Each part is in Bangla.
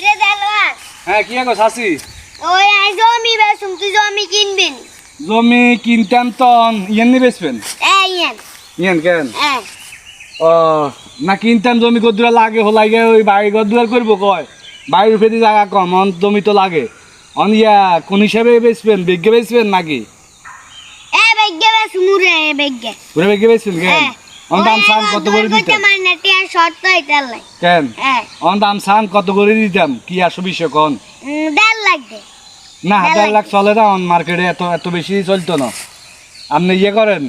কিরে দেলওয়ার হ্যাঁ কি গো শাসি ওই আই জমি বেচুম তুই জমি কিনবি নি জমি কিনতাম তো ইয়েন বেচবেন ইয়েন ইয়েন কেন হ্যাঁ ও না কিনতাম জমি গদুরা লাগে হলাইগে ওই বাড়ি গদুয়ার করবো কয় বাড়ির ফেরি জায়গা কম অন জমি তো লাগে অন ইয়া কোন হিসাবে বেচবেন বিঘে বেচবেন নাকি বেগে বেচুম রে বেগে পুরো বিঘে বেচবেন কেন অন দাম সান কত করে দিতাম মানে টিয়া শর্ত হইতাল লাই কেন হ্যাঁ অন দাম সান কত করে দিতাম কি আসো বিষয় কোন 1.5 লাখ দে না 1.5 লাখ চলে না অন মার্কেটে এত এত বেশি চলতো না আপনি ইয়ে করেন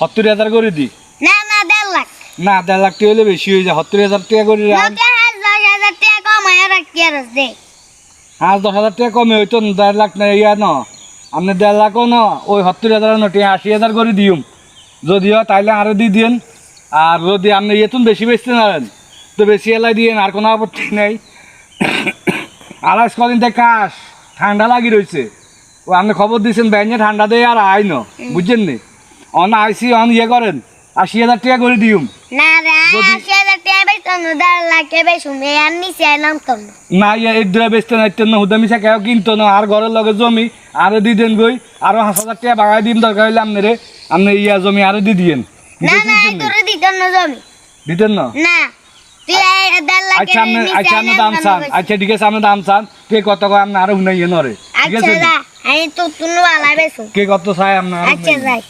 70,000 করে দি না না 1.5 লাখ না 1.5 লাখ টাকা হলে বেশি হয়ে যায় 70,000 টাকা করে লোকে 10,000 টাকা কমায় রাখি আর দে 10,000 টাকা কমে হইতো 1.5 লাখ না ইয়া না আপনি 1.5 লাখও না ওই 70,000 না 80,000 করে দিউম যদি হয় তাইলে আরো দিয়ে দিন আর যদি আপনি এতুন বেশি বেচতে নারেন তো বেশি এলাই দিয়েন আর কোনো আপত্তি নেই আর আজ কদিন থেকে কাশ ঠান্ডা লাগি রয়েছে ও আপনি খবর দিয়েছেন ব্যাঙে ঠান্ডা দেয় আর আই না বুঝছেন নি অন আইসি অন ইয়ে করেন 80,000 টাকা করে দিউম না রে 80,000 টাকা বেচুম 1.5 লাখ বেচুম আর নিচে আইলাম তো না ইয়া এক দুরা বেচতে নাইতেন না হুদা মিশা কেউ কিনতো না আর ঘরের লগে জমি আরো দিয়ে দেন গই আরো 5,000 টাকা বাগাই দিন দরকার হইলে আপনারে আপনি ইয়া জমি আরো দিয়ে দিয়েন না না তোর দিতেন না জমি দিতেন না না তুই 1.5 লাখ আচ্ছা আপনি দাম চান আচ্ছা ঠিক আছে আপনি দাম চান কে কত কয় আপনি আরো হুনাইয়ে নরে ঠিক আচ্ছা আছে আমি তো তুনু আলাই বেচুম কে কত চাই আপনার আচ্ছা যাই